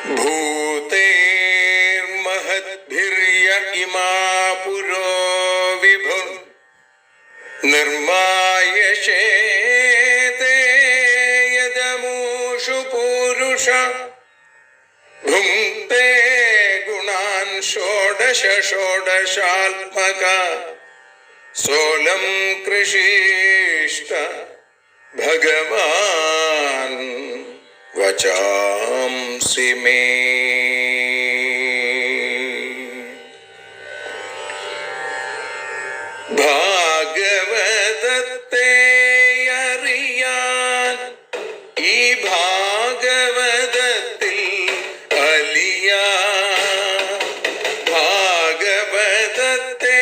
भूतेर्महद्भिर्य इमा पुरो विभुः निर्मायशेते यदमूषु पूरुष भुङ्क्ते गुणान् षोडश षोडशात्मका सोऽलं कृषीष्ट भगवान् वचांसि मे। ഭാഗവതത്തെ അറിയാൻ ഈ ഭാഗവതത്തിൽ അലിയാൻ, ഭാഗവതത്തെ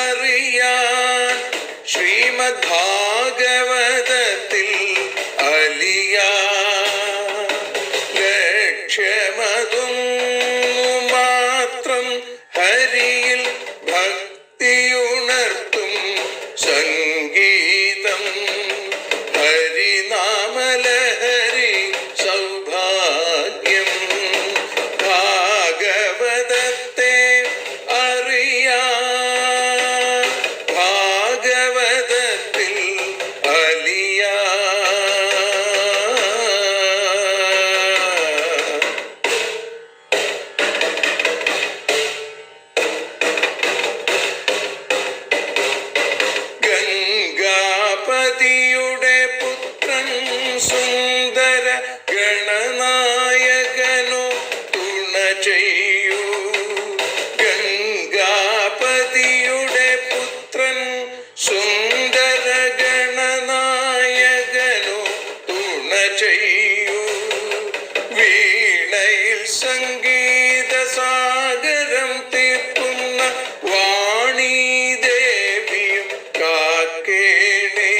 അറിയാൻ ശ്രീമദ് ഭാഗവതത്തിൽ അലിയാൻ, ലക്ഷ്യമതും മാത്രം ഹരിയിൽ ഭക്തിയുണർത്തും സംഗീതം ഹരിനാമലഹരി സൗഭാഗ്യം. ഭാഗവതത്തെ അറിയാൻ ഭാഗവതത്തിൽ അലിയാൻ. ഗംഗാപതിയുടെ പുത്രൻ സുന്ദര ഗണനായകനോ തുണ ചെയ്യൂ. ഗംഗാപതിയുടെ പുത്രൻ സുന്ദര ഗണനായകനോ തുണ ചെയ്യൂ. വീണയിൽ സംഗീത സാഗരം തീർക്കുന്ന വാണീദേവിയും കാക്കേണേ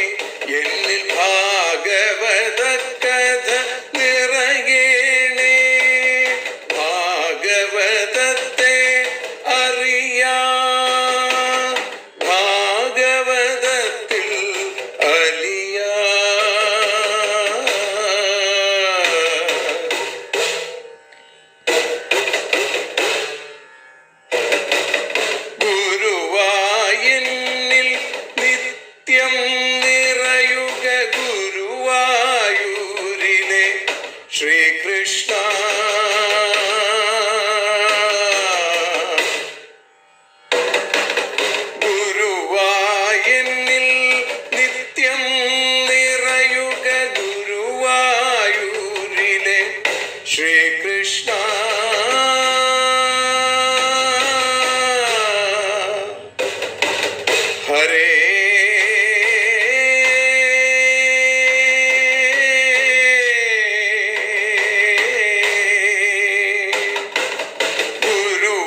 എന്നിൽ ഭാഗവത കഥ നിറയേണേ. ഭാഗവതത്തെ അറിയാൻ ഭാഗവതത്തിൽ അലിയാൻ. ഗുരുവായൂരിൽ നിത്യം നിറയുക ഗുരുവായൂരിലെ ശ്രീകൃഷ്ണ. ഗുരുവായൂരിൽ നിത്യം നിറയുക ഗുരുവായൂരിലെ ശ്രീകൃഷ്ണ. ഹരേ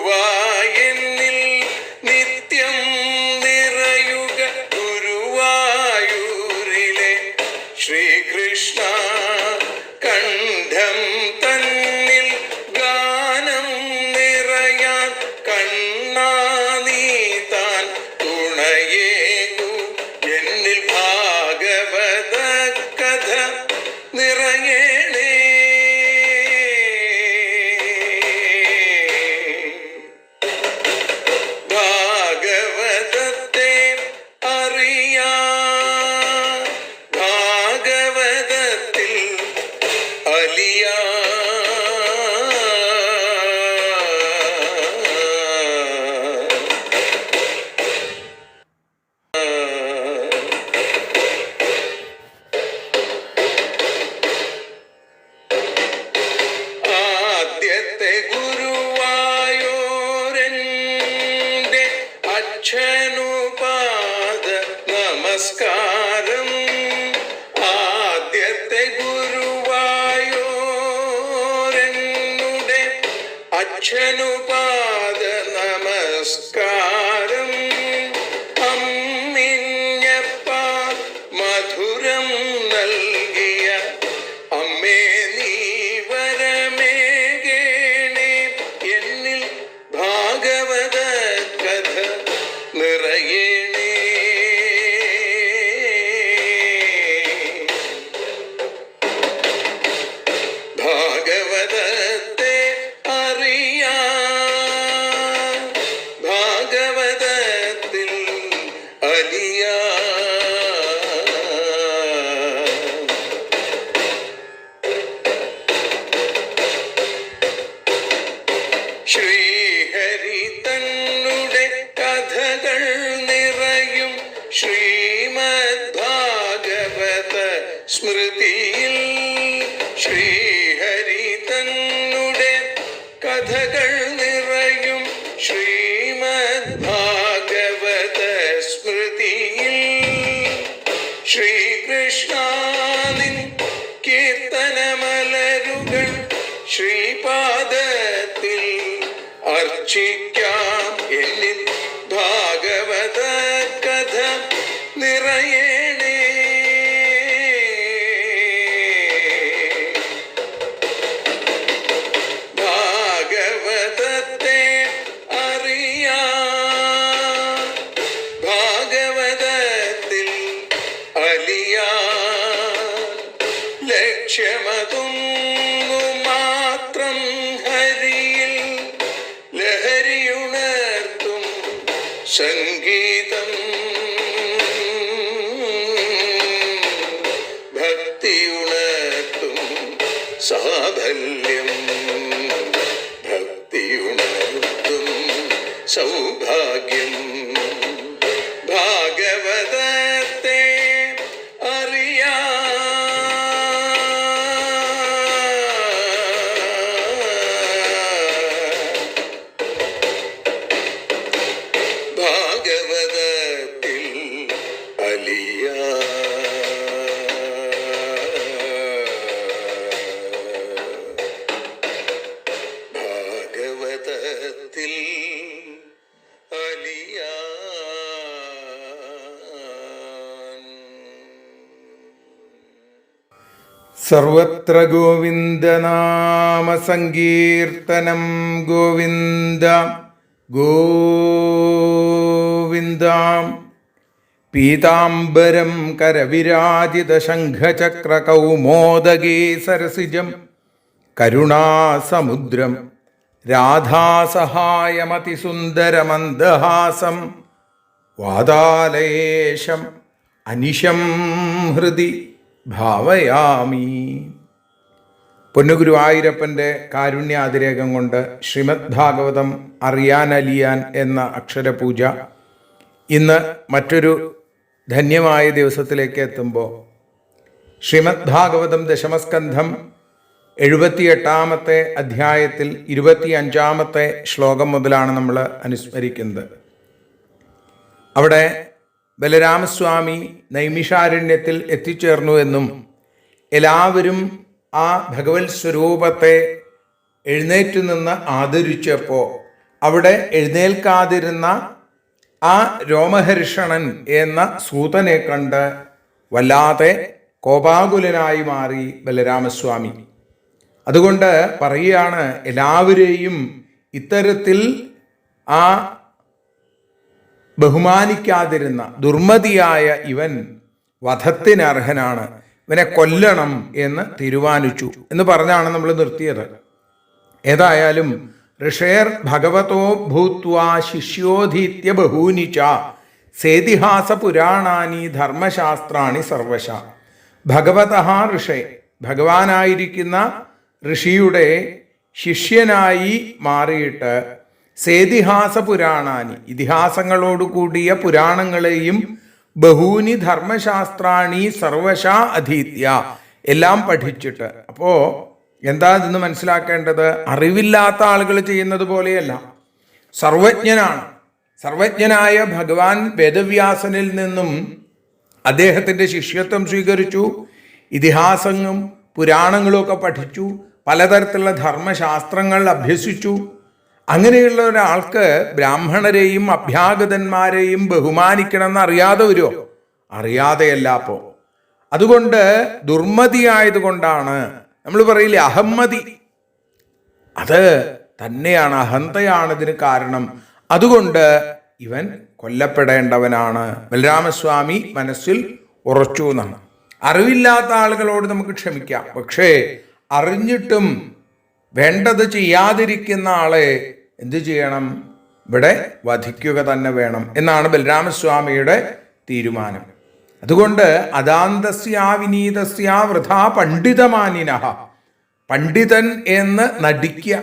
ഗുരുവായൂരിൽ നിത്യം നിറയുക ഗുരുവായൂരിലെ ശ്രീകൃഷ്ണ. കണ്ഠം തന്നിൽ ഗാനം നിറയാൻ കണ്ണാ നീ താൻ തുണയേകു. എന്നിൽ ഭാഗവത കഥ നിറയേണേ. ഭാഗവതത്തെ അറിയാൻ ഭാഗവതത്തിൽ അലിയാൻ. ആദ്യത്തെ ഗുരുവായൂരന്റെ അച്ഛനുപാദ നമസ്കാരം. ആദ്യത്തെ ഗുരുവായൂരനുടെ അച്ഛനുപാദ നമസ്കാരം. അമ്മിഞ്ഞപ്പ മധുരം നൽകിയ അമ്മേ നീ വരമേകേണേ. എന്നിൽ ഭാഗവത കഥ നിറയേണേ. ഭാഗവതത്തെ ശ്രീഹരി തന്നുടെ കഥകൾ നിറയും ശ്രീമദ് ഭാഗവത സ്മൃതിയിൽ. ശ്രീഹരി തന്നുടെ കഥകൾ നിറയും ശ്രീമദ് ഭാഗവത സ്മൃതിയിൽ. ശ്രീകൃഷ്ണാനിൻ കീർത്തനമലരുകൾ ശ്രീപാദത്തിൽ അർച്ചിക്കാം. എന്നിൽ ഭാഗവത കഥ നിറയണേ. ഭാഗവതത്തെ അറിയാം, ഭാഗവതത്തിൽ അലിയാൻ. ലക്ഷ്യമതൊന്നു മാത്രം ഹരിയിൽ ലഹരിയുണർത്തും സംഗീതം. ഭക്തിയുണർത്തും സാഫല്യം, ഭക്തിയുണർത്തും സൗഭാഗ്യം. ഭാഗവതത്തെ അറിയാം, ഭാഗവതത്തിൽ അലിയാൻ. ഭാഗവതത്തിൽ അലിയാൻ. സർവത്ര ഗോവിന്ദനാമ സങ്കീർത്തനം. ഗോവിന്ദ ഗോവിന്ദ. പീതാംബരം കരവിരാജിത ശംഖചക്രകൗമോദഗീ സരസിജം കരുണാസമുദ്രം രാധാസഹായമതിസുന്ദരമന്ദഹാസം വാതാലയേശം അനിശം ഹൃദി ഭാവയാമി. പൊന്നുഗുരുവായൂരപ്പൻ്റെ കാരുണ്യാതിരേകം കൊണ്ട് ശ്രീമദ് ഭാഗവതം അറിയാനലിയാൻ എന്ന അക്ഷരപൂജ ഇന്ന് മറ്റൊരു ധന്യമായ ദിവസത്തിലേക്ക് എത്തുമ്പോൾ ശ്രീമദ് ഭാഗവതം ദശമസ്കന്ധം 78-ാമത്തെ അധ്യായത്തിൽ 25-ാമത്തെ ശ്ലോകം മുതലാണ് നമ്മൾ അനുസ്മരിക്കുന്നത്. അവിടെ ബലരാമസ്വാമി നൈമിഷാരണ്യത്തിൽ എത്തിച്ചേർന്നു എന്നും എല്ലാവരും ആ ഭഗവത് സ്വരൂപത്തെ എഴുന്നേറ്റു നിന്ന് ആദരിച്ചപ്പോൾ അവിടെ എഴുന്നേൽക്കാതിരുന്ന ആ രോമഹർഷണൻ എന്ന സൂതനെ കണ്ട് വല്ലാതെ കോപാകുലനായി മാറി ബലരാമസ്വാമി. അതുകൊണ്ട് പറയുകയാണ്, എല്ലാവരെയും ഇത്തരത്തിൽ ആ ബഹുമാനിക്കാതിരുന്ന ദുർമതിയായ ഇവൻ വധത്തിനർഹനാണ്, ഇവനെ കൊല്ലണം എന്ന് തീരുമാനിച്ചു എന്ന് പറഞ്ഞാണ് നമ്മൾ നിർത്തിയത്. ഏതായാലും ഋഷേർ ഭഗവതോ ഭൂത്വാ ശിഷ്യോധീത്യ ബഹൂനി ച സേതിഹാസ പുരാണാനി ധർമ്മശാസ്ത്രാണി സർവശ. ഭഗവതഃ ഋഷേ, ഭഗവാനായിരിക്കുന്ന ഋഷിയുടെ ശിഷ്യനായി മാറിയിട്ട് സേതിഹാസ പുരാണാനി, ഇതിഹാസങ്ങളോടുകൂടിയ പുരാണങ്ങളെയും ബഹൂനി ധർമ്മശാസ്ത്രാണി സർവശ അധീത്യ, എല്ലാം പഠിച്ചിട്ട്. അപ്പോൾ എന്താ ഇതെന്ന് മനസ്സിലാക്കേണ്ടത്? അറിവില്ലാത്ത ആളുകൾ ചെയ്യുന്നത് പോലെയല്ല, സർവജ്ഞനാണ്. സർവജ്ഞനായ ഭഗവാൻ വേദവ്യാസനിൽ നിന്നും അദ്ദേഹത്തിൻ്റെ ശിഷ്യത്വം സ്വീകരിച്ചു, ഇതിഹാസങ്ങളും പുരാണങ്ങളും ഒക്കെ പഠിച്ചു, പലതരത്തിലുള്ള ധർമ്മശാസ്ത്രങ്ങൾ അഭ്യസിച്ചു. അങ്ങനെയുള്ള ഒരാൾക്ക് ബ്രാഹ്മണരെയും അഭ്യാഗതന്മാരെയും ബഹുമാനിക്കണമെന്ന് അറിയാതെ വരുമോ? അറിയാതെയല്ല. അപ്പോൾ അതുകൊണ്ട് ദുർമതിയായതുകൊണ്ടാണ് നമ്മൾ പറയില്ലേ അഹമ്മതി, അത് തന്നെയാണ്, അഹന്തയാണ് ഇതിന് കാരണം. അതുകൊണ്ട് ഇവൻ കൊല്ലപ്പെടേണ്ടവനാണ്. ബലരാമസ്വാമി മനസ്സിൽ ഉറച്ചു എന്നാണ്. അറിവില്ലാത്ത ആളുകളോട് നമുക്ക് ക്ഷമിക്കാം, പക്ഷേ അറിഞ്ഞിട്ടും വേണ്ടത് ചെയ്യാതിരിക്കുന്ന ആളെ എന്തു ചെയ്യണം? ഇവിടെ വധിക്കുക തന്നെ വേണം എന്നാണ് ബലരാമസ്വാമിയുടെ തീരുമാനം. അതുകൊണ്ട് അദാന്തസ്യാ വിനീതസ്യാ വൃഥാ പണ്ഡിതമാനിനഃ, പണ്ഡിതൻ എന്ന് നടിക്കുക.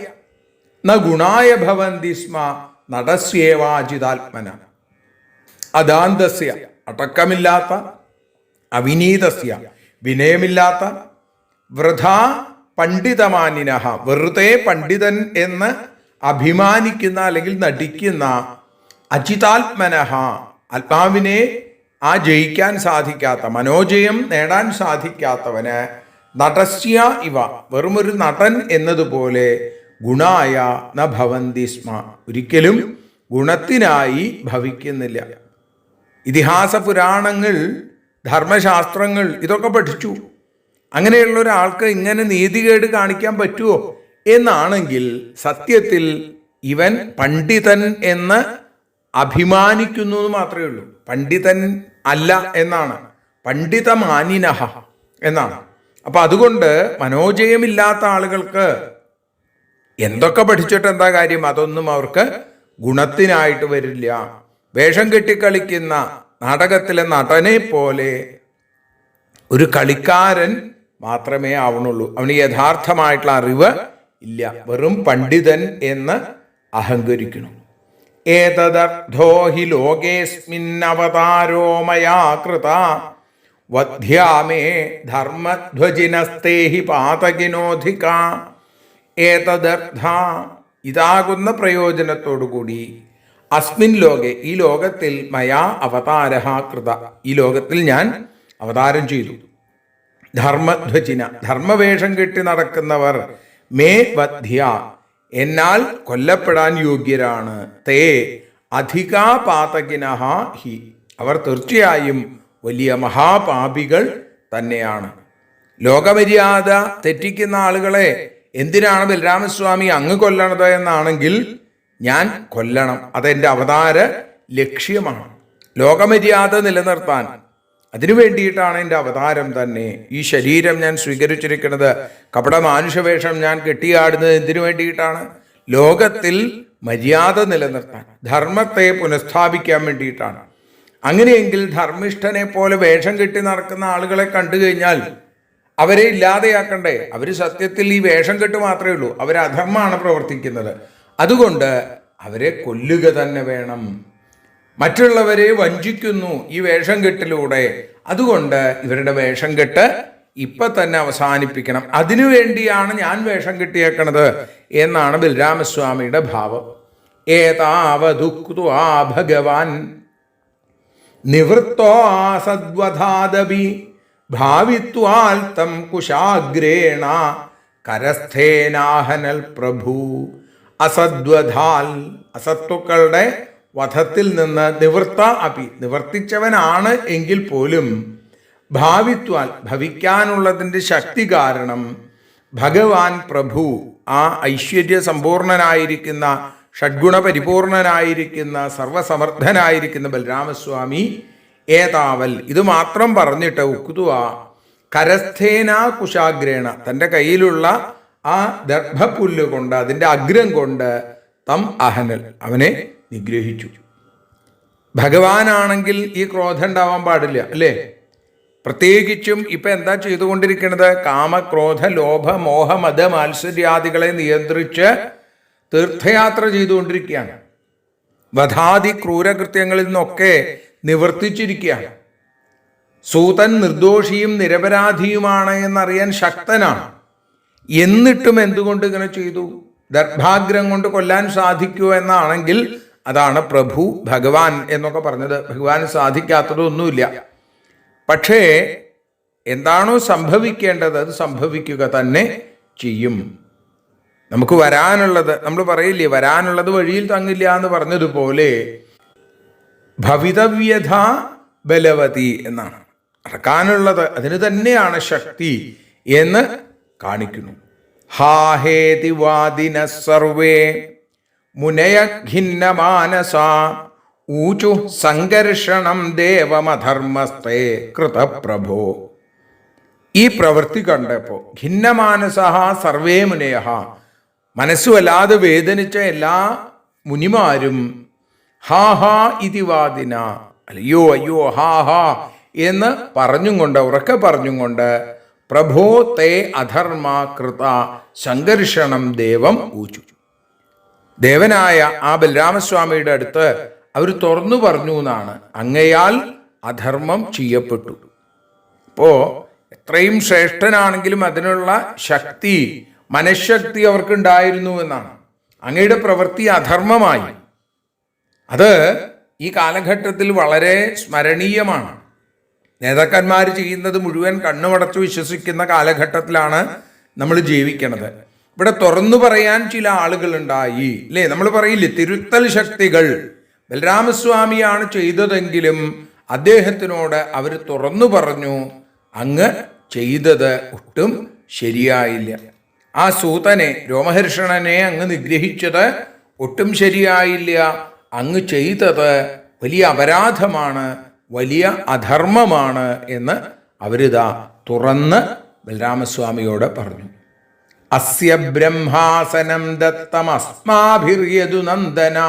ന ഗുണായ ഭവന്തി സ്മ നടസ്യേവാജിതാത്മന. അദാന്തസ്യ അടക്കമില്ലാത്ത, അവിനീതസ്യ വിനയമില്ലാത്ത, വൃഥാ പണ്ഡിതമാനിനഃ വെറുതെ പണ്ഡിതൻ എന്ന് അഭിമാനിക്കുന്ന അല്ലെങ്കിൽ നടിക്കുന്ന, അജിതാത്മനഃ ആത്മാവിനെ ജയിക്കാൻ സാധിക്കാത്ത, മനോജയം നേടാൻ സാധിക്കാത്തവന് നടസ്യ ഇവ വെറുമൊരു നടൻ എന്നതുപോലെ ഗുണായ ന ഭവന്തി സ്മ ഒരിക്കലും ഗുണത്തിനായി ഭവിക്കുന്നില്ല. ഇതിഹാസ പുരാണങ്ങൾ, ധർമ്മശാസ്ത്രങ്ങൾ ഇതൊക്കെ പഠിച്ചു. അങ്ങനെയുള്ള ഒരാൾക്ക് ഇങ്ങനെ നീതികേട് കാണിക്കാൻ പറ്റുമോ എന്നാണെങ്കിൽ സത്യത്തിൽ ഇവൻ പണ്ഡിതൻ എന്ന് അഭിമാനിക്കുന്നു എന്ന് മാത്രമേ ഉള്ളൂ. പണ്ഡിതൻ അല്ല എന്നാണ്, പണ്ഡിതമാനിനഃ എന്നാണ്. അപ്പൊ അതുകൊണ്ട് മനോജയമില്ലാത്ത ആളുകൾക്ക് എന്തൊക്കെ പഠിച്ചിട്ട് എന്താ കാര്യം? അതൊന്നും അവർക്ക് ഗുണത്തിനായിട്ട് വരില്ല. വേഷം കെട്ടിക്കളിക്കുന്ന നാടകത്തിലെ നടനെ പോലെ ഒരു കളിക്കാരൻ മാത്രമേ ആവണുള്ളൂ. അവന് യഥാർത്ഥമായിട്ടുള്ള അറിവ് ഇല്ല, വെറും പണ്ഡിതൻ എന്ന് അഹങ്കരിക്കുന്നു. ഏതദർത്ഥോ ഹി ലോകേസ്മിന്നവതാരോ മയാ കൃത വധ്യാമേ ധർമ്മധ്വജിനസ്തേ ഹി പാതകിനോധിക. ഏതദർത്ഥ ഇതാകുന്ന പ്രയോജനത്തോടുകൂടി അസ്മിൻ ലോകെ ഈ ലോകത്തിൽ മയാ അവതാരഃ കൃത ഈ ലോകത്തിൽ ഞാൻ അവതാരം ചെയ്തു. ധർമ്മധ്വജിന ധർമ്മവേഷം കെട്ടി നടക്കുന്നവർ മേ വധ്യ എന്നാൽ കൊല്ലപ്പെടാൻ യോഗ്യരാണ്. തേ അധികാ പാതകിനഃ ഹി അവർ തീർച്ചയായും വലിയ മഹാപാപികൾ തന്നെയാണ്. ലോകമര്യാദ തെറ്റിക്കുന്ന ആളുകളെ എന്തിനാണ് ബലരാമസ്വാമി അങ്ങ് കൊല്ലണത് എന്നാണെങ്കിൽ ഞാൻ കൊല്ലണം, അതെൻ്റെ അവതാര ലക്ഷ്യമാണ്. ലോകമര്യാദ നിലനിർത്താൻ അതിനു വേണ്ടിയിട്ടാണ് എൻ്റെ അവതാരം തന്നെ. ഈ ശരീരം ഞാൻ സ്വീകരിച്ചിരിക്കുന്നത്, കപട മാനുഷവേഷം ഞാൻ കെട്ടിയാടുന്നത് എന്തിനു വേണ്ടിയിട്ടാണ്? ലോകത്തിൽ മര്യാദ നിലനിർത്താൻ, ധർമ്മത്തെ പുനഃസ്ഥാപിക്കാൻ വേണ്ടിയിട്ടാണ്. അങ്ങനെയെങ്കിൽ ധർമ്മിഷ്ഠനെ പോലെ വേഷം കെട്ടി നടക്കുന്ന ആളുകളെ കണ്ടു കഴിഞ്ഞാൽ അവരെ ഇല്ലാതെയാക്കണ്ടേ? അവർ സത്യത്തിൽ ഈ വേഷം കെട്ട് മാത്രമേ ഉള്ളൂ, അവർ അധർമ്മമാണ് പ്രവർത്തിക്കുന്നത്. അതുകൊണ്ട് അവരെ കൊല്ലുക തന്നെ വേണം. മറ്റുള്ളവരെ വഞ്ചിക്കുന്നു ഈ വേഷം കെട്ടിലൂടെ. അതുകൊണ്ട് ഇവരുടെ വേഷം കെട്ട് ഇപ്പൊ തന്നെ അവസാനിപ്പിക്കണം. അതിനുവേണ്ടിയാണ് ഞാൻ വേഷം കെട്ടിയേക്കണത് എന്നാണ് ബലരാമസ്വാമിയുടെ ഭാവം. ഏതാവദുക്ത്വാ ഭഗവാൻ നിവൃത്തോ സദ്വധാദപി ഭാവിത്വാൽത്തം കുശാഗ്രേണ കരസ്ഥേനാഹനൽ പ്രഭു. അസദ്വധാൽ അസത്വക്കളുടെ വധത്തിൽ നിന്ന് നിവൃത്ത അപി നിവർത്തിച്ചവനാണ് എങ്കിൽ പോലും ഭാവിത്വാൽ ഭവിക്കാനുള്ളതിൻ്റെ ശക്തി കാരണം ഭഗവാൻ പ്രഭു ആ ഐശ്വര്യ സമ്പൂർണനായിരിക്കുന്ന ഷഡ്ഗുണ പരിപൂർണനായിരിക്കുന്ന സർവസമർത്ഥനായിരിക്കുന്ന ബലരാമസ്വാമി ഏതാവൽ ഇത് മാത്രം പറഞ്ഞിട്ട് ഉക്തുവ കരസ്ഥേന കുശാഗ്രേണ തൻ്റെ കയ്യിലുള്ള ആ ദർഭപ്പുല്ല് കൊണ്ട് അതിൻ്റെ അഗ്രം കൊണ്ട് തം അഹനൽ അവനെ നിഗ്രഹിച്ചു. ഭഗവാനാണെങ്കിൽ ഈ ക്രോധം ഉണ്ടാവാൻ പാടില്ല അല്ലേ? പ്രത്യേകിച്ചും ഇപ്പൊ എന്താ ചെയ്തുകൊണ്ടിരിക്കുന്നത്? കാമക്രോധ ലോഭ മോഹ മത മാത്സര്യാദികളെ നിയന്ത്രിച്ച് തീർത്ഥയാത്ര ചെയ്തുകൊണ്ടിരിക്കുകയാണ്. വധാദി ക്രൂരകൃത്യങ്ങളിൽ നിന്നൊക്കെ നിവർത്തിച്ചിരിക്കുകയാണ്. സൂതൻ നിർദോഷിയും നിരപരാധിയുമാണ് എന്നറിയാൻ ശക്തനാണ്. എന്നിട്ടും എന്തുകൊണ്ട് ഇങ്ങനെ ചെയ്തു? ദർഭാഗ്രം കൊണ്ട് കൊല്ലാൻ സാധിക്കുമോ എന്നാണെങ്കിൽ അതാണ് പ്രഭു ഭഗവാൻ എന്നൊക്കെ പറഞ്ഞത്. ഭഗവാന് സാധിക്കാത്തതൊന്നുമില്ല. പക്ഷേ എന്താണോ സംഭവിക്കേണ്ടത് അത് സംഭവിക്കുക തന്നെ ചെയ്യും. നമുക്ക് വരാനുള്ളത് നമ്മൾ പറയില്ലേ, വരാനുള്ളത് വഴിയിൽ തങ്ങില്ല എന്ന് പറഞ്ഞതുപോലെ ഭവിതവ്യഥ ബലവതി എന്നാണ്. നടക്കാനുള്ളത് അതിന് തന്നെയാണ് ശക്തി എന്ന് കാണിക്കുന്നു. ഹാഹേതി വാദിന സർവേ മുനയ ഖിന്നമാനസ ഊചു സംഘർഷണം ദേവമധർമ്മസ്തേ കൃതപ്രഭോ. ഈ പ്രവൃത്തി കണ്ടപ്പോൾ ഖിന്നമാനസ സർവേ മുനയ മനസ്സു വല്ലാതെ വേദനിച്ച എല്ലാ മുനിമാരും ഹാ ഹാ ഇതി വാദിന അയ്യോ അയ്യോ ഹാ ഹാ എന്ന് പറഞ്ഞും കൊണ്ട് ഉറക്കെ പറഞ്ഞും കൊണ്ട് പ്രഭോ തേ അധർമ്മ കൃത സംഘർഷണം ദേവം ഊച്ചു ദേവനായ ആ ബലരാമസ്വാമിയുടെ അടുത്ത് അവർ തുറന്നു പറഞ്ഞു എന്നാണ്, അങ്ങയാൽ അധർമ്മം ചെയ്യപ്പെട്ടു. അപ്പോ എത്രയും ശ്രേഷ്ഠനാണെങ്കിലും അതിനുള്ള ശക്തി, മനഃശക്തി അവർക്കുണ്ടായിരുന്നു എന്നാണ്. അങ്ങയുടെ പ്രവൃത്തി അധർമ്മമായി. അത് ഈ കാലഘട്ടത്തിൽ വളരെ സ്മരണീയമാണ്. നേതാക്കന്മാർ ചെയ്യുന്നത് മുഴുവൻ കണ്ണുമടച്ചു വിശ്വസിക്കുന്ന കാലഘട്ടത്തിലാണ് നമ്മൾ ജീവിക്കണത്. ഇവിടെ തുറന്നു പറയാൻ ചില ആളുകൾ ഉണ്ടായി, അല്ലേ? നമ്മൾ പറയില്ലേ, തിരുത്തൽ ശക്തികൾ. ബലരാമസ്വാമിയാണ് ചെയ്തതെങ്കിലും അദ്ദേഹത്തിനോട് അവർ തുറന്നു പറഞ്ഞു, അങ്ങ് ചെയ്തത് ഒട്ടും ശരിയായില്ല. ആ സൂതനെ, രോമഹർഷണനെ അങ്ങ് നിഗ്രഹിച്ചത് ഒട്ടും ശരിയായില്ല. അങ്ങ് ചെയ്തത് വലിയ അപരാധമാണ്, വലിയ അധർമ്മമാണ് എന്ന് അവരിതാ തുറന്ന് ബലരാമസ്വാമിയോട് പറഞ്ഞു. അസ്യ ബ്രഹ്മാസനം ദത്തമസ്മാഭിര്യതു നന്ദന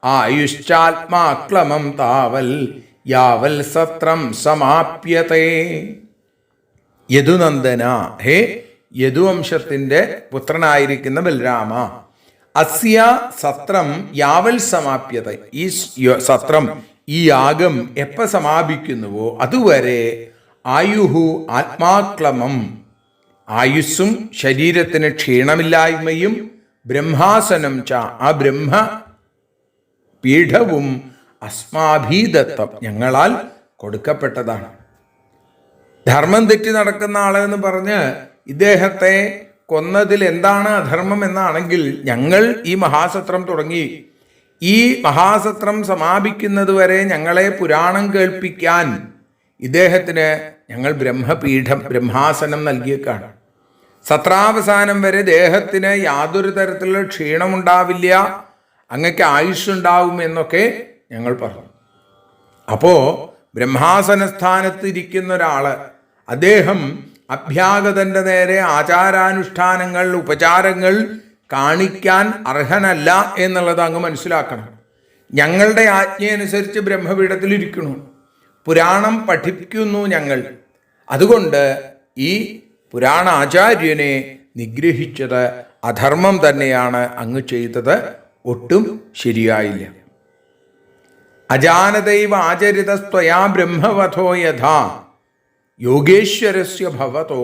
ആയുശ്ചാത്മാക്ലമം താവൽ യാവൽ സത്രം സമാപ്യതേ. യദുനന്ദന, ഹേ യദുവംശത്തിൻ്റെ പുത്രനായിരിക്കുന്ന ബലരാമ, അസ്യ സത്രം യാവൽ സമാപ്യത, ഈ സത്രം, ഈ യാഗം എപ്പോൾ സമാപിക്കുന്നുവോ അതുവരെ ആയുഹു ആത്മാക്ലമം, ആയുസ്സും ശരീരത്തിന് ക്ഷീണമില്ലായ്മയും, ബ്രഹ്മാസനം ച, ആ ബ്രഹ്മ പീഠവും അസ്മാഭീദത്തം, ഞങ്ങളാൽ കൊടുക്കപ്പെട്ടതാണ്. ധർമ്മം തെറ്റി നടക്കുന്ന ആളെന്ന് പറഞ്ഞ് ഇദ്ദേഹത്തെ കൊന്നതിൽ എന്താണ് അധർമ്മം എന്നാണെങ്കിൽ, ഞങ്ങൾ ഈ മഹാസത്രം തുടങ്ങി, ഈ മഹാസത്രം സമാപിക്കുന്നത് വരെ ഞങ്ങളെ പുരാണം കേൾപ്പിക്കാൻ ഇദ്ദേഹത്തിന് ഞങ്ങൾ ബ്രഹ്മപീഠം, ബ്രഹ്മാസനം നൽകിയേക്കാണ്. സത്രാവസാനം വരെ ദേഹത്തിന് യാതൊരു തരത്തിലുള്ള ക്ഷീണമുണ്ടാവില്ല, അങ്ങക്ക് ആയുസ്സുണ്ടാവും എന്നൊക്കെ ഞങ്ങൾ പറഞ്ഞു. അപ്പോൾ ബ്രഹ്മാസനസ്ഥാനത്ത് ഇരിക്കുന്ന ഒരാൾ, അദ്ദേഹം അഭ്യാഗതന്റെ നേരെ ആചാരാനുഷ്ഠാനങ്ങൾ, ഉപചാരങ്ങൾ കാണിക്കാൻ അർഹനല്ല എന്നുള്ളത് അങ്ങ് മനസ്സിലാക്കണം. ഞങ്ങളുടെ ആജ്ഞയനുസരിച്ച് ബ്രഹ്മപീഠത്തിൽ ഇരിക്കുന്നു, പുരാണം പഠിപ്പിക്കുന്നു ഞങ്ങൾ. അതുകൊണ്ട് ഈ പുരാണാചാര്യനെ നിഗ്രഹിച്ചത് അധർമ്മം തന്നെയാണ്, അങ്ങ് ചെയ്തത് ഒട്ടും ശരിയായില്ല. അജാനദൈവ ആചരിതസ്ത്വയാ ബ്രഹ്മവധോ യഥാ യോഗേശ്വരസ്യ ഭവതോ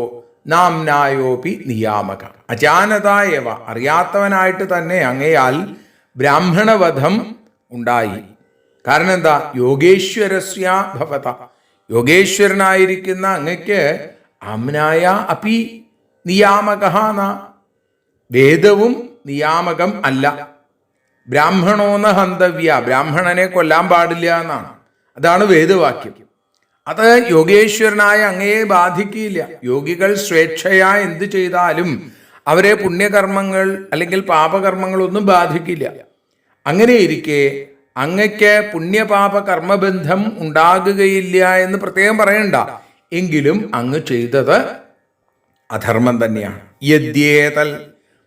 നാംനായോപി നിയാമക. അജാനതായവ, അറിയാത്തവനായിട്ട് തന്നെ അങ്ങയാൽ ബ്രാഹ്മണവധം ഉണ്ടായി. കാരണം എന്താ? യോഗേശ്വരസ്യ ഭവത, യോഗേശ്വരനായിരിക്കുന്ന അങ്ങയ്ക്ക് ആംനായ അപി നിയാമക, വേദവും നിയാമകം അല്ല. ബ്രാഹ്മണോന്ന ഹന്തവ്യ, ബ്രാഹ്മണനെ കൊല്ലാൻ പാടില്ല എന്നാണ്. അതാണ് വേദവാക്യം. അത് യോഗേശ്വരനായ അങ്ങയെ ബാധിക്കില്ല. യോഗികൾ സ്വേച്ഛയാ എന്ത് ചെയ്താലും അവരെ പുണ്യകർമ്മങ്ങൾ അല്ലെങ്കിൽ പാപകർമ്മങ്ങളൊന്നും ബാധിക്കില്ല. അങ്ങനെയിരിക്കെ അങ്ങയ്ക്ക് പുണ്യപാപ കർമ്മബന്ധം ഉണ്ടാകുകയില്ല എന്ന് പ്രത്യേകം പറയണ്ട. എങ്കിലും അങ്ങ് ചെയ്തത് അധർമ്മം തന്നെയാണ്. യദ്യേതൽ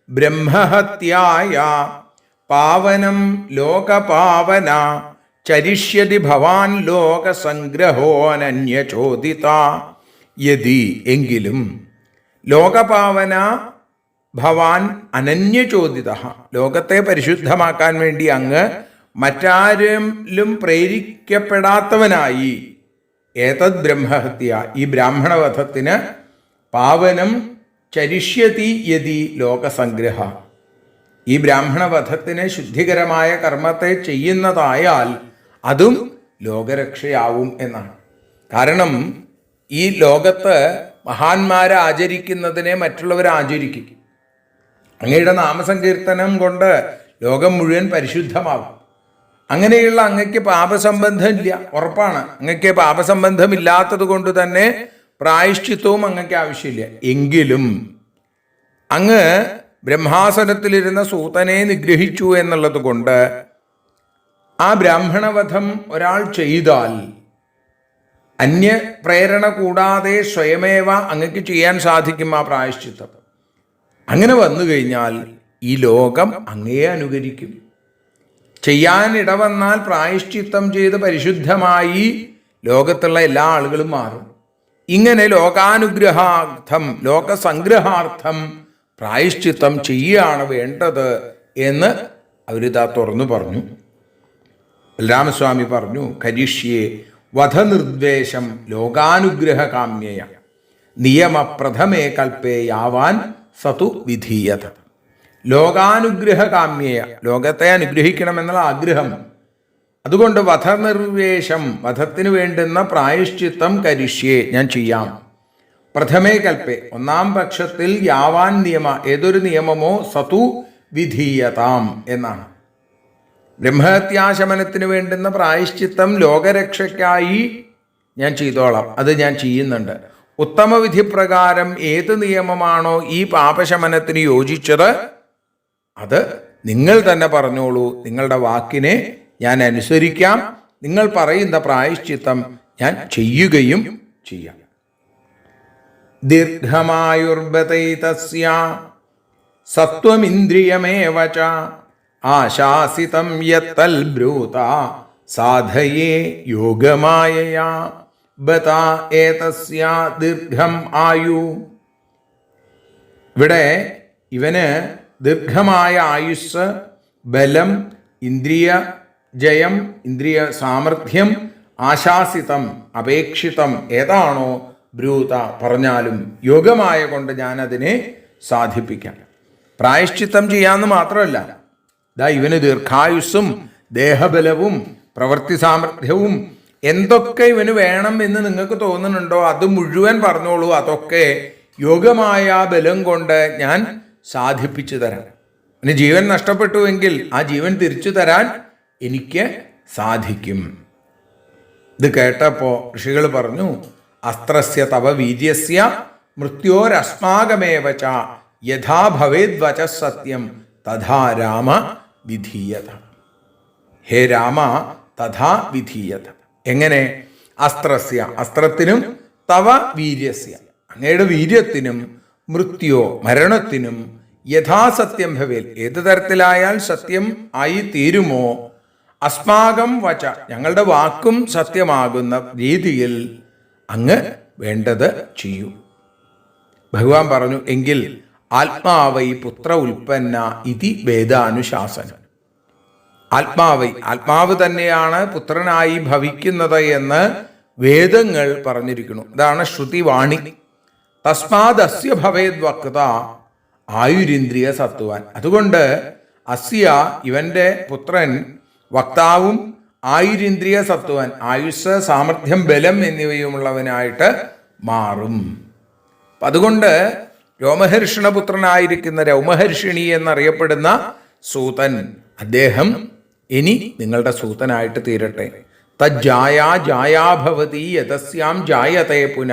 ബ്രഹ്മഹത്യായ പാവനം ലോകപാവന ചരിഷ്യതി ഭവാൻ ലോകസംഗ്രഹോനന്യചോദിത. യതി, എങ്കിലും, ലോകപാവന ഭവാൻ അനന്യചോദിത, ലോകത്തെ പരിശുദ്ധമാക്കാൻ വേണ്ടി അങ്ങ് മറ്റാരിലും പ്രേരിക്കപ്പെടാത്തവനായി, ഏതദ് ബ്രഹ്മഹത്യ, ഈ ബ്രാഹ്മണവധത്തിന്, പാവനം ചരിഷ്യതി യതി ലോകസംഗ്രഹ, ഈ ബ്രാഹ്മണവധത്തിന് ശുദ്ധികരമായ കർമ്മത്തെ ചെയ്യുന്നതായാൽ അതും ലോകരക്ഷയാവും എന്നാണ്. കാരണം ഈ ലോകത്ത് മഹാന്മാരെ ആചരിക്കുന്നതിനെ മറ്റുള്ളവർ ആചരിക്കും. അങ്ങയുടെ നാമസങ്കീർത്തനം കൊണ്ട് ലോകം മുഴുവൻ പരിശുദ്ധമാവും. അങ്ങനെയുള്ള അങ്ങയ്ക്ക് പാപസംബന്ധമില്ല, ഉറപ്പാണ്. അങ്ങയ്ക്ക് പാപസംബന്ധമില്ലാത്തത് കൊണ്ട് തന്നെ പ്രായശ്ചിത്വവും അങ്ങയ്ക്ക് ആവശ്യമില്ല. എങ്കിലും അങ്ങ് ബ്രഹ്മാസനത്തിലിരുന്ന സൂതനെ നിഗ്രഹിച്ചു എന്നുള്ളത് കൊണ്ട് ആ ബ്രാഹ്മണവധം ഒരാൾ ചെയ്താൽ അന്യ പ്രേരണ കൂടാതെ സ്വയമേവ അങ്ങക്ക് ചെയ്യാൻ സാധിക്കും ആ പ്രായശ്ചിത്തം. അങ്ങനെ വന്നു കഴിഞ്ഞാൽ ഈ ലോകം അങ്ങയെ അനുകരിക്കും. ചെയ്യാൻ ഇടവന്നാൽ പ്രായശ്ചിത്തം ചെയ്ത് പരിശുദ്ധമായി ലോകത്തുള്ള എല്ലാ ആളുകളും മാറും. ഇങ്ങനെ ലോകാനുഗ്രഹാർത്ഥം, ലോകസംഗ്രഹാർത്ഥം പ്രായശ്ചിത്തം ചെയ്യുകയാണ് വേണ്ടത് എന്ന് അവരിതാ തുറന്നു പറഞ്ഞു. ബലരാമസ്വാമി പറഞ്ഞു, കരിഷ്യേ വധനിർദ്വേഷം ലോകാനുഗ്രഹകാമ്യയ നിയമപ്രഥമേ കൽപ്പേ യാവാൻ സതു വിധീയത. ലോകാനുഗ്രഹകാമ്യയ, ലോകത്തെ അനുഗ്രഹിക്കണമെന്നുള്ള ആഗ്രഹം. അതുകൊണ്ട് വധനിർവേഷം, വധത്തിന് വേണ്ടുന്ന പ്രായശ്ചിത്തം കരിഷ്യേ, ഞാൻ ചെയ്യാം. പ്രഥമേ കൽപ്പേ, ഒന്നാം പക്ഷത്തിൽ യാവാൻ നിയമ, ഏതൊരു നിയമമോ സതു വിധീയതാം എന്നാണ്. ബ്രഹ്മഹത്യാശമനത്തിന് വേണ്ടുന്ന പ്രായശ്ചിത്തം ലോകരക്ഷയ്ക്കായി ഞാൻ ചെയ്തോളാം, അത് ഞാൻ ചെയ്യുന്നുണ്ട്. ഉത്തമവിധി പ്രകാരം ഏത് നിയമമാണോ ഈ പാപശമനത്തിന് യോജിച്ചത് അത് നിങ്ങൾ തന്നെ പറഞ്ഞോളൂ. നിങ്ങളുടെ വാക്കിനെ ഞാൻ അനുസരിക്കാം. നിങ്ങൾ പറയുന്ന പ്രായശ്ചിത്തം ഞാൻ ചെയ്യുകയും ചെയ്യാം. ദീർഘമായുർബതൈതസ്യ സത്വമിന്ദ്രിയമേവ ച ആശാസിതം യത്തൽ ബ്രൂത സാധയേ യോഗമായയാ ബത ഏതസ്യ ദീർഘം ആയു. ഇവിടെ ഇവന് ദീർഘമായ ആയുസ്, ബലം, ഇന്ദ്രിയ ജയം, ഇന്ദ്രിയ സാമർഥ്യം, ആശാസിതം അപേക്ഷിതം ഏതാണോ ബ്രൂത പറഞ്ഞാലും യോഗമായ കൊണ്ട് ഞാനതിനെ സാധിപ്പിക്കാം. പ്രായശ്ചിത്തം ചെയ്യാമെന്ന് മാത്രമല്ല, ഇവന് ദീർഘായുസ്സും ദേഹബലവും പ്രവൃത്തി സാമർഥ്യവും എന്തൊക്കെ ഇവന് വേണം എന്ന് നിങ്ങൾക്ക് തോന്നുന്നുണ്ടോ അത് മുഴുവൻ പറഞ്ഞോളൂ. അതൊക്കെ യോഗമായ ബലം കൊണ്ട് ഞാൻ സാധിപ്പിച്ചു തരാം. പിന്നെ ജീവൻ നഷ്ടപ്പെട്ടുവെങ്കിൽ ആ ജീവൻ തിരിച്ചു തരാൻ എനിക്ക് സാധിക്കും. ഇത് കേട്ടപ്പോൾ ഋഷികൾ പറഞ്ഞു, അസ്ത്രസ്യ തവ വീര്യസ്യ മൃത്യോരസ്മാകമേവ ച യഥാ ഭവേദ്വച സത്യം തഥാ രാമ വിധീയത. ഹേ രാമ തഥാ വിധീയത. എങ്ങനെ? അസ്ത്രസ്യ, അസ്ത്രത്തിനും, തവ വീര്യസ്യ, അങ്ങയുടെ വീര്യത്തിനും, മൃത്യോ മരണത്തിനും, യഥാസത്യം ഭവേൽ ഏത് തരത്തിലായാൽ സത്യം ആയി തീരുമോ, അസ്മാകം വച ഞങ്ങളുടെ വാക്കും സത്യമാകുന്ന രീതിയിൽ അങ്ങ് വേണ്ടത് ചെയ്യൂ. ഭഗവാൻ പറഞ്ഞു, എങ്കിൽ ആത്മാവൈ പുത്ര ഉൽപ്പന്ന ഇതി വേദാനുശാസനം. ആത്മാവ് തന്നെയാണ് പുത്രനായി ഭവിക്കുന്നത് എന്ന് വേദങ്ങൾ പറഞ്ഞിരിക്കുന്നു. ഇതാണ് ശ്രുതിവാണി. തസ്മാദ് അസ്യ ഭവേദ് വക്ത ആയുരിന്ദ്രിയ സത്വാൻ. അതുകൊണ്ട് അസ്യ ഇവന്റെ പുത്രൻ വക്താവും ആയുരിന്ദ്രിയ സത്വാൻ ആയുസ്, സാമർഥ്യം, ബലം എന്നിവയുമുള്ളവനായിട്ട് മാറും. അതുകൊണ്ട് രോമഹർഷണപുത്രനായിരിക്കുന്ന രൗമഹർഷിണി എന്നറിയപ്പെടുന്ന സൂതൻ, അദ്ദേഹം ഇനി നിങ്ങളുടെ സൂതനായിട്ട് തീരട്ടെ. തജ്ജായാ ജായാഭവതി യതസ്യാം ജായതേ പുന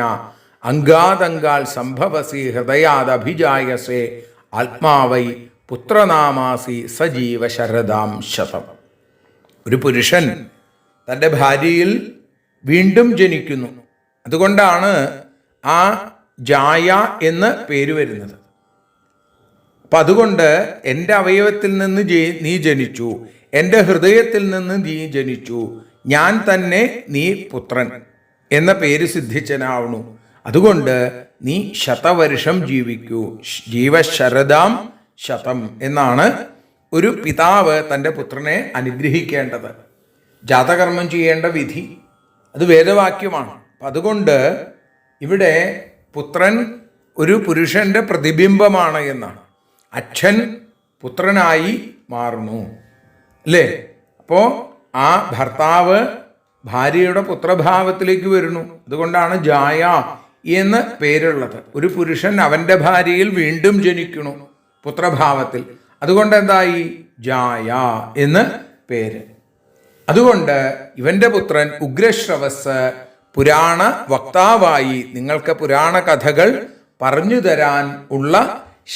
അംഗാതങ്കാൽ സംഭവസി ഹൃദയാദഭിജായസേ ആത്മാവൈ പുത്രനാമാസി സജീവ ശരദാം ശതം. ഒരു പുരുഷൻ തൻ്റെ ഭാര്യയിൽ വീണ്ടും ജനിക്കുന്നു. അതുകൊണ്ടാണ് ആ ജായ എന്ന് പേര് വരുന്നത്. അപ്പം അതുകൊണ്ട് എൻ്റെ അവയവത്തിൽ നിന്ന് നീ ജനിച്ചു, എൻ്റെ ഹൃദയത്തിൽ നിന്ന് നീ ജനിച്ചു, ഞാൻ തന്നെ നീ പുത്രൻ എന്ന പേര് സിദ്ധിച്ചനാവണു. അതുകൊണ്ട് നീ ശതവർഷം ജീവിക്കൂ, ജീവശരദാം ശതം എന്നാണ് ഒരു പിതാവ് തൻ്റെ പുത്രനെ അനുഗ്രഹിക്കേണ്ടത്. ജാതകർമ്മം ചെയ്യേണ്ട വിധി അത് വേദവാക്യമാണ്. അപ്പം അതുകൊണ്ട് ഇവിടെ പുത്രൻ ഒരു പുരുഷന്റെ പ്രതിബിംബമാണ് എന്നാണ്. അച്ഛൻ പുത്രനായി മാറുന്നു, അല്ലേ? അപ്പോൾ ആ ഭർത്താവ് ഭാര്യയുടെ പുത്രഭാവത്തിലേക്ക് വരുന്നു. അതുകൊണ്ടാണ് ജായ എന്ന് പേരുള്ളത്. ഒരു പുരുഷൻ അവൻ്റെ ഭാര്യയിൽ വീണ്ടും ജനിക്കുന്നു പുത്രഭാവത്തിൽ. അതുകൊണ്ട് എന്തായി? ജായ എന്ന് പേര്. അതുകൊണ്ട് ഇവന്റെ പുത്രൻ ഉഗ്രശ്രവസ് പുരാണ വക്താവായി നിങ്ങൾക്ക് പുരാണ കഥകൾ പറഞ്ഞു തരാൻ ഉള്ള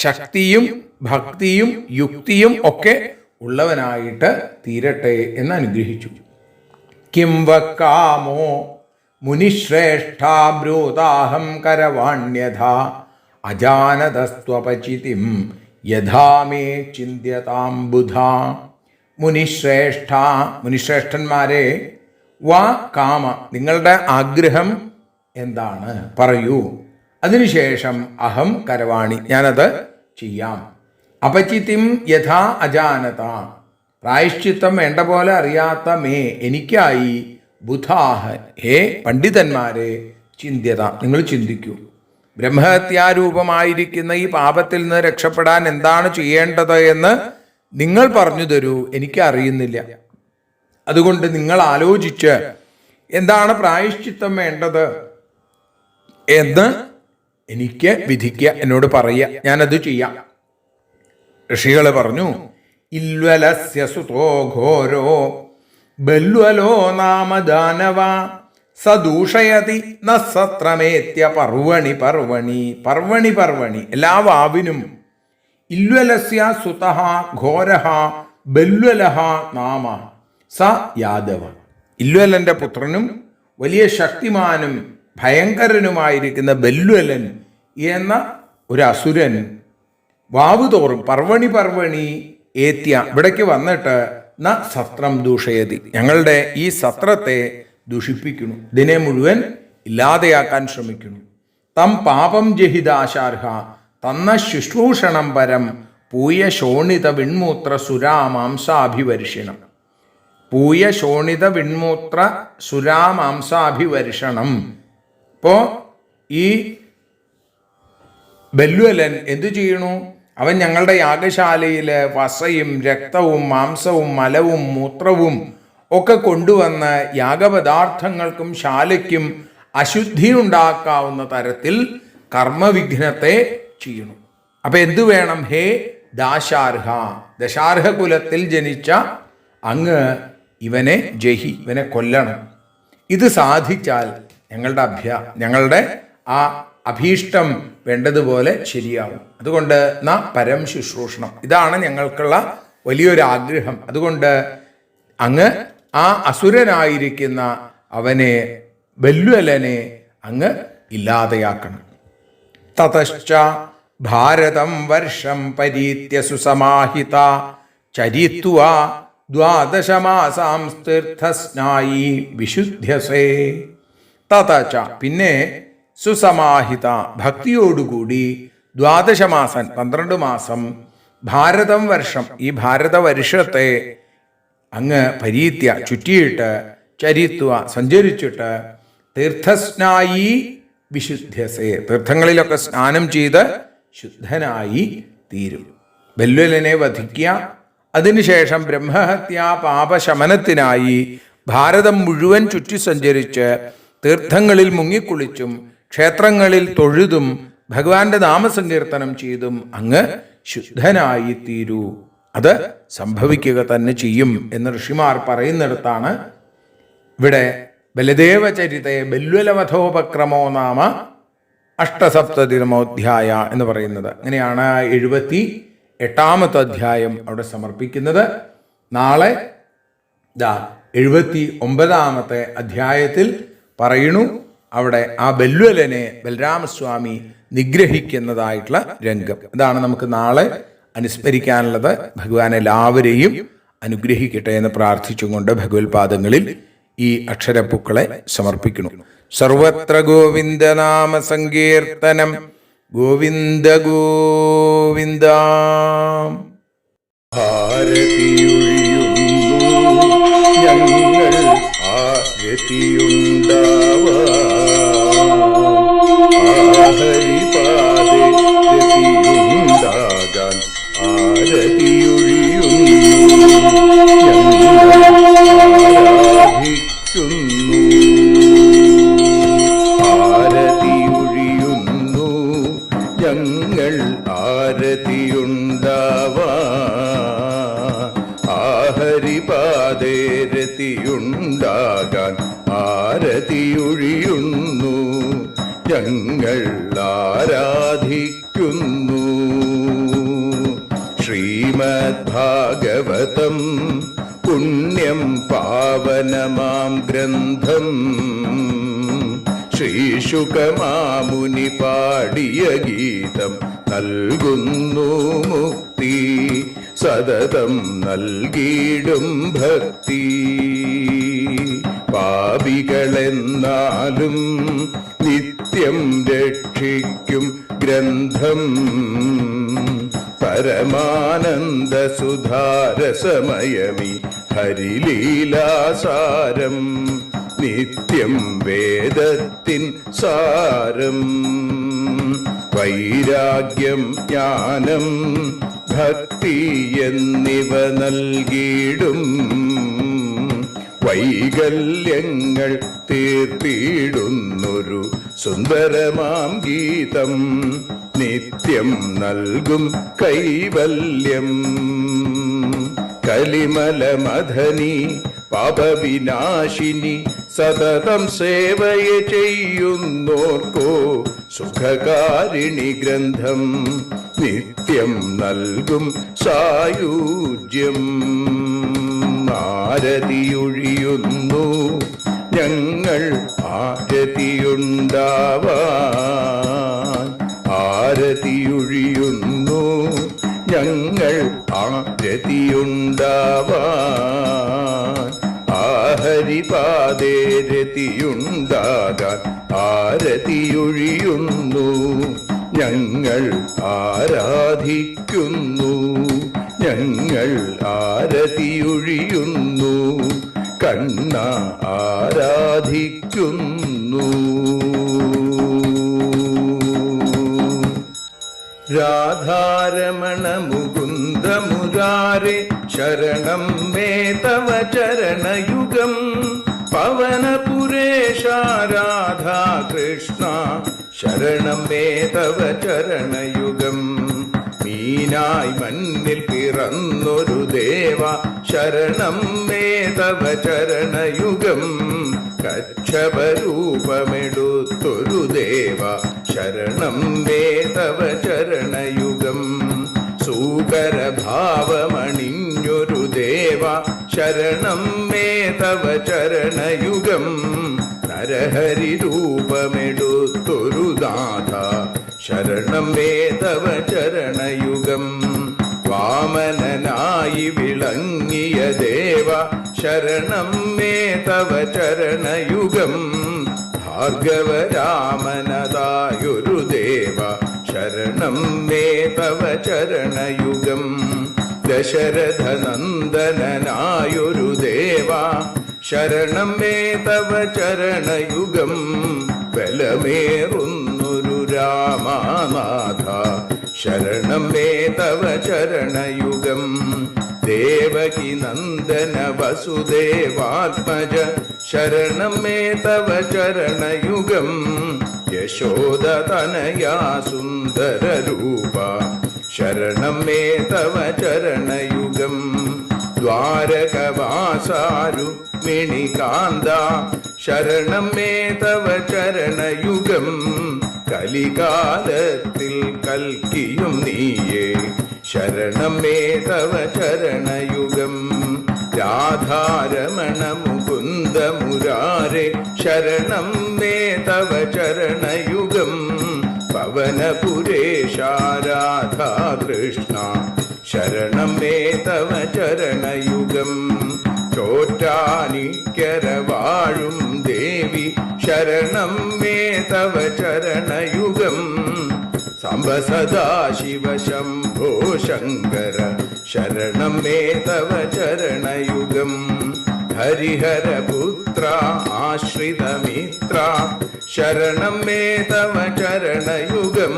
ശക്തിയും ഭക്തിയും യുക്തിയും ഒക്കെ ഉള്ളവനായിട്ട് തീരട്ടെ എന്ന് അനുഗ്രഹിച്ചു. കിം വക്കാമോ മുനിശ്രേഷ്ഠാ ബ്രൂതാഹം കരവാണ്യഥാ അജാനതസ്ത്വപചിതിം യഥാ മേ ചിന്ത്യതാം ബുധാ. മുനിശ്രേഷ്ഠന്മാരെ, വാ കാമ, നിങ്ങളുടെ ആഗ്രഹം എന്താണ് പറയൂ. അതിനുശേഷം അഹം കരവാണി, ഞാനത് ചെയ്യാം. അപചിതിം യഥാ അജാനത, പ്രായശ്ചിത്തം വേണ്ട പോലെ അറിയാത്ത മേ എനിക്കായി ബുധാഹ ഹേ പണ്ഡിതന്മാരെ ചിന്ത്യത നിങ്ങൾ ചിന്തിക്കൂ. ബ്രഹ്മഹത്യാരൂപമായിരിക്കുന്ന ഈ പാപത്തിൽ നിന്ന് രക്ഷപ്പെടാൻ എന്താണ് ചെയ്യേണ്ടത് എന്ന് നിങ്ങൾ പറഞ്ഞു തരൂ, എനിക്ക് അറിയുന്നില്ല. അതുകൊണ്ട് നിങ്ങൾ ആലോചിച്ച് എന്താണ് പ്രായശ്ചിത്തം വേണ്ടത് എന്ന് എനിക്ക് വിധിക്കുക, എന്നോട് പറയുക, ഞാനത് ചെയ്യാം. ഋഷികൾ പറഞ്ഞു, ഇൽവലസ്യ സുതോ ഘോരോ ബല്വലോ നാമ ദാനവ സദൂഷയതി ന സത്രമേത്യ പർവണി പർവണി പർവണി പർവണി എല്ലാ വാവിനും ഇൽവലസ്യ സുതഃ ഘോരഃ ബല്വലഃ നാമ സ യാദവ. ഇല്വലന്റെ പുത്രനും വലിയ ശക്തിമാനും ഭയങ്കരനുമായിരിക്കുന്ന ബല്വലൻ എന്ന ഒരു അസുരൻ വാവ് തോറും പർവണി പർവണി ഏത്യ ഇവിടേക്ക് വന്നിട്ട് ന സത്രം ദൂഷയതി ഞങ്ങളുടെ ഈ സത്രത്തെ ദുഷിപ്പിക്കുന്നു, ഇതിനെ മുഴുവൻ ഇല്ലാതെയാക്കാൻ ശ്രമിക്കുന്നു. തം പാപം ജഹിതാശാർഹ തന്ന ശുശ്രൂഷണം പരം പൂയ ശോണിത വിൺമൂത്ര സുരാമാംസാഭിവർഷിണം. പൂയ ശോണിത വിൺമൂത്ര സുരാമാംസാഭിവർഷണം. ഇപ്പോ ഈ ബല്വലൻ എന്തു ചെയ്യണു? അവൻ ഞങ്ങളുടെ യാഗശാലയിൽ വസയും രക്തവും മാംസവും മലവും മൂത്രവും ഒക്കെ കൊണ്ടുവന്ന് യാഗപദാർത്ഥങ്ങൾക്കും ശാലയ്ക്കും അശുദ്ധി ഉണ്ടാക്കാവുന്ന തരത്തിൽ കർമ്മവിഘ്നത്തെ ചെയ്യണു. അപ്പൊ എന്തു വേണം? ഹേ ദാശാർഹ, ദശാർഹ കുലത്തിൽ ജനിച്ച അങ്ങ് ഇവനെ ജഹി, ഇവനെ കൊല്ലണം. ഇത് സാധിച്ചാൽ ഞങ്ങളുടെ ആ അഭീഷ്ടം വേണ്ടതുപോലെ ശരിയാവും. അതുകൊണ്ട് പരം ശുശ്രൂഷണം, ഇതാണ് ഞങ്ങൾക്കുള്ള വലിയൊരു ആഗ്രഹം. അതുകൊണ്ട് അങ്ങ് ആ അസുരനായിരിക്കുന്ന അവനെ ബല്വലനെ അങ്ങ് ഇല്ലാതെയാക്കണം. തതശ്ച ഭാരതം വർഷം പരീത്യ സുസമാഹിത ചരിത്വാ ദ്വാദശമാസാം തീർത്ഥസ്നായി വിശുദ്ധ്യസേ. തതച പിന്നെ സുസമാഹിത ഭക്തിയോടുകൂടി ദ്വാദശമാസൻ 12 മാസം ഭാരതം വർഷം ഈ ഭാരതവർഷത്തെ അങ്ങ് പരീത്യ ചുറ്റിയിട്ട് ചരിത്വ സഞ്ചരിച്ചിട്ട് തീർത്ഥസ്നായി വിശുദ്ധ്യസേ തീർത്ഥങ്ങളിലൊക്കെ സ്നാനം ചെയ്ത് ശുദ്ധനായി തീരും. ബല്വലനെ വധിക്കുക, അതിനുശേഷം ബ്രഹ്മഹത്യാ പാപശമനത്തിനായി ഭാരതം മുഴുവൻ ചുറ്റി സഞ്ചരിച്ച് തീർത്ഥങ്ങളിൽ മുങ്ങിക്കുളിച്ചും ക്ഷേത്രങ്ങളിൽ തൊഴുതും ഭഗവാന്റെ നാമസങ്കീർത്തനം ചെയ്തും അങ്ങ് ശുദ്ധനായി തീരൂ. അത് സംഭവിക്കുക തന്നെ ചെയ്യും എന്ന് ഋഷിമാർ പറയുന്നിടത്താണ് ഇവിടെ ബലദേവ ചരിതേ ബല്വലവധോപക്രമോ നാമ അഷ്ടസപ്തതിതമോധ്യായ എന്ന് പറയുന്നത്. അങ്ങനെയാണ് 78ാമത്തെ അധ്യായം അവിടെ സമർപ്പിക്കുന്നത്. നാളെ 79ാമത്തെ അധ്യായത്തിൽ പറയണു അവിടെ ആ ബല്വലനെ ബലരാമസ്വാമി നിഗ്രഹിക്കുന്നതായിട്ടുള്ള രംഗം. ഇതാണ് നമുക്ക് നാളെ അനുസ്മരിക്കാനുള്ളത്. ഭഗവാൻ എല്ലാവരെയും അനുഗ്രഹിക്കട്ടെ എന്ന് പ്രാർത്ഥിച്ചുകൊണ്ട് ഭഗവത്പാദങ്ങളിൽ ഈ അക്ഷരപ്പൂക്കളെ സമർപ്പിക്കുന്നു. സർവത്ര ഗോവിന്ദനാമ സങ്കീർത്തനം ഗോവിന്ദ ഗോവിന്ദ. ഞങ്ങൾ ആരതിയുണ്ടാവാ ഹരിപാദേ രതിയുണ്ടാകാൻ ആരതിയൊഴിയുന്നു ആരതിയൊഴിയുന്നു ഞങ്ങൾ ആരതിയുണ്ടാവാ ഹരിപാദേ രതിയുണ്ടാകാൻ ആരതിയൊഴിയുന്നു ഞങ്ങൾ ആരാധിക്കുന്നു. ശ്രീമദ്ഭാഗവതം പുണ്യം പാവനമാം ഗ്രന്ഥം ശ്രീശുകമാമുനി പാടിയ ഗീതം നൽകുന്നു മുക്തി സതതം നൽകിയിടും ഭക്തി. പാപികളെന്നാലും നിത്യം രക്ഷിക്കും ഗ്രന്ഥം പരമാനന്ദ സുധാരസമയമി ഹരിലീലാസാരം നിത്യം വേദത്തിൻ സാരം വൈരാഗ്യം ജ്ഞാനം ഭക്തി എന്നിവ നൽകിയിടും വൈകല്യങ്ങൾ തീർത്തിടുന്നൊരു സുന്ദരമാം ഗീതം നിത്യം നൽകും കൈവല്യം കലിമല മഥനി പാപവിനാശിനി സതതം സേവയ ചെയ്യുന്നോർക്കോ സുഖകാരിണി ഗ്രന്ഥം നിത്യം നൽകും സായുജ്യം ആരതിയൊഴിയുന്നു ഞങ്ങൾ ആരതിയുണ്ടാവാൻ ആരതിയൊഴിയുന്നു ഞങ്ങൾ ആരതിയുണ്ടാവാൻ ആഹരിപാദേ രതിയുണ്ടാകാൻ ആരതിയൊഴിയുന്നു ഞങ്ങൾ ആരാധിക്കുന്നു ഞങ്ങൾ ആരതിയൊഴിയുന്നു കണ്ണ ആരാധിക്കുന്നു രാധാരമണ മുകുന്ദ മുരാരെ ശരണം മേ തവ ചരണയുഗം പവനപുരേശ രാധാ കൃഷ്ണ ശരണം മേ തവ ചരണയുഗം മീനായി മണ്ണിൽ പിറന്നൊരു ദേവ ശരണം മേ തവ ചരണയുഗം കച്ഛപരൂപമെടുത്തൊരു ദേവ ശരണം മേ തവ ചരണയുഗം സൂകരഭാവമണിഞ്ഞൊരു ദേവ ശരണം മേ തവ ചരണയുഗം നരഹരി രൂപമെടുത്തൊരു നാഥ ശരണം മേ തവ ചരണയുഗം വാമനനായി വിളങ്ങിയ ദേവ ശരണം മേ തവ ചരണയുഗം ഭാർഗവരാമനതായൊരു ദേവ ശരണം മേ തവ ചരണയുഗം ദശരഥനന്ദനായൊരു ദേവ ശരണം മേ തവ ചരണയുഗം ബലമേറുന്നൊരു രാമനാഥ ശരണം മേ തവ ചരണയുഗം ദേവകി നന്ദന വസുദേവാത്മജ ശരണം മേ തവ ചരണയുഗം യശോദതനയാ സുന്ദര രൂപ ശരണം മേ തവ ചരണയുഗം ദ്വാരകവാസാരുക്മിണികാന്ത ശരണം മേ തവ ചരണയുഗം കലികാലത്തിൽ കൽക്കിയും നീയേ ശരണം മേ തവ ചരണയുഗം രാധാരമണ മുകുന്ദ മുരാരെ ശരണം മേ തവ ചരണയുഗം പവനപുരേശ രാധാ കൃഷ്ണ ശരണം മേ തവ ചരണയുഗം ചോറ്റാനിക്കര വാഴും ദേവി ശരണം മേ തവ ചരണയുഗം സാംബ സദാശിവ ശംഭോ ശങ്കര ശരണം മേ തവ ചരണയുഗം ഹരിഹരപുത്ര ആശ്രിതമിത്ര ശരണം മേ തവ ചരണയുഗം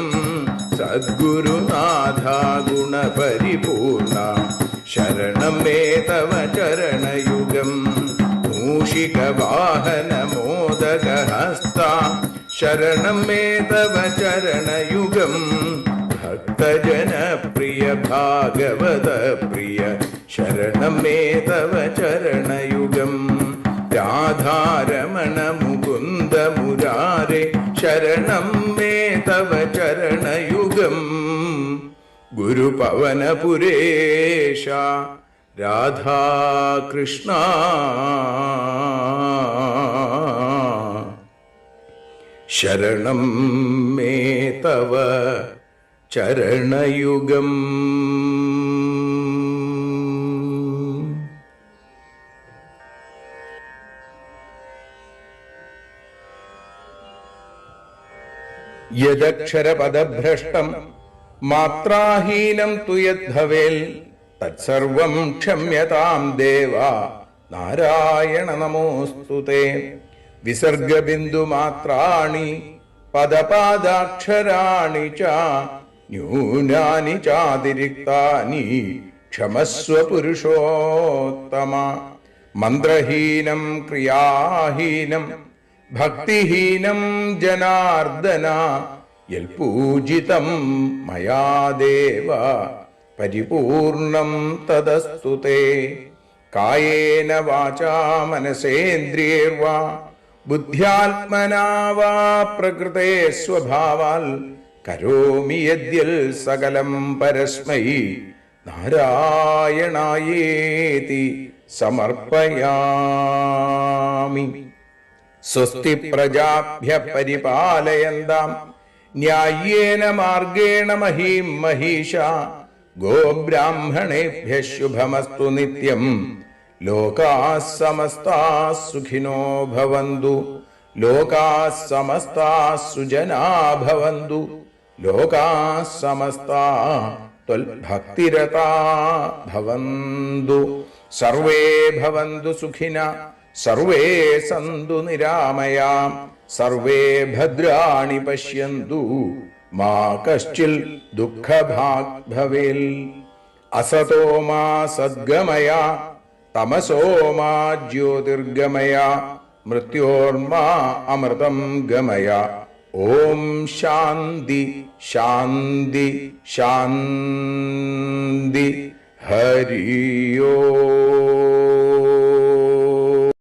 സദ്ഗുരുനാഥ ഗുണപരിപൂർണ ശരണം മേ തവ ചരണയുഗം മൂഷികവാഹന മോദകഹസ്ത ശരണം മേ തവ ചരണയുഗം ഭക്തജനപ്രിയ ഭാഗവത പ്രിയ ശരണം മേ തവ ചരണയുഗം രാധാരമണ മുകുന്ദ മുരാരെ ശരണം മേ തവ ചരണയുഗം ഗുരുപവനപുരേശ രാധാകൃഷ്ണ ശരണം മേ തവ ചരണയുഗം യദക്ഷരപദഭ്രഷ്ടം മാത്രാഹീനം തു യദ്ഭവേൽ തത്സർവം ക്ഷമ്യതാം ദേവ നാരായണ നമോസ്തുതേ. വിസർഗബിന്ദുമാത്രാണി പദപാദാക്ഷരാണി ച ന്യൂനാനി ചാതിരിക്താനി ക്ഷമസ്വ പുരുഷോത്തമ. മന്ത്രഹീനം ക്രിയാഹീനം ഭക്തിഹീനം ജനാർദ്ദന യൽപൂജിതം മയാ ദേവ പരിപൂർണം തദസ്തു തേ. കായേന വാചാ മനസേന്ദ്രിയൈർവാ ബുദ്ധ്യാത്മനാ വാ പ്രകൃതേ സ്വഭാവാൽ കരോമി യദ്യൽ സകലം പരസ്മൈ നാരായണായേതി സമർപ്പയാമി. സ്വസ്തി പ്രജാഭ്യ പരിപാലയന്താം ന്യായേന മാർഗേണ മഹീം മഹീഷ. ഗോബ്രാഹ്മണേഭ്യ ശുഭമസ്തു നിത്യം. ലോകാഃ സമസ്താഃ സുഖിനോ ഭവന്തു. ലോകാഃ സമസ്താഃ സുജനാ ഭവന്തു. ലോകാഃ സമസ്താഃ ത്വൽഭക്തിരതാ ഭവന്തു. സർവേ ഭവന്തു സുഖിനഃ സർവേ സന്തു നിരാമയാം. സർവേ ഭദ്രാണി പശ്യന്തു മാ കശ്ചിൽ ദുഃഖഭാഗ് ഭവേൽ. അസതോ മാ സദ്ഗമയ തമസോ മാ ജ്യോതിർഗമയ മൃത്യോർമാ അമൃതം ഗമയ. ഓം ശാന്തി ശാന്തി ശാന്തി. ഹരി ഓം.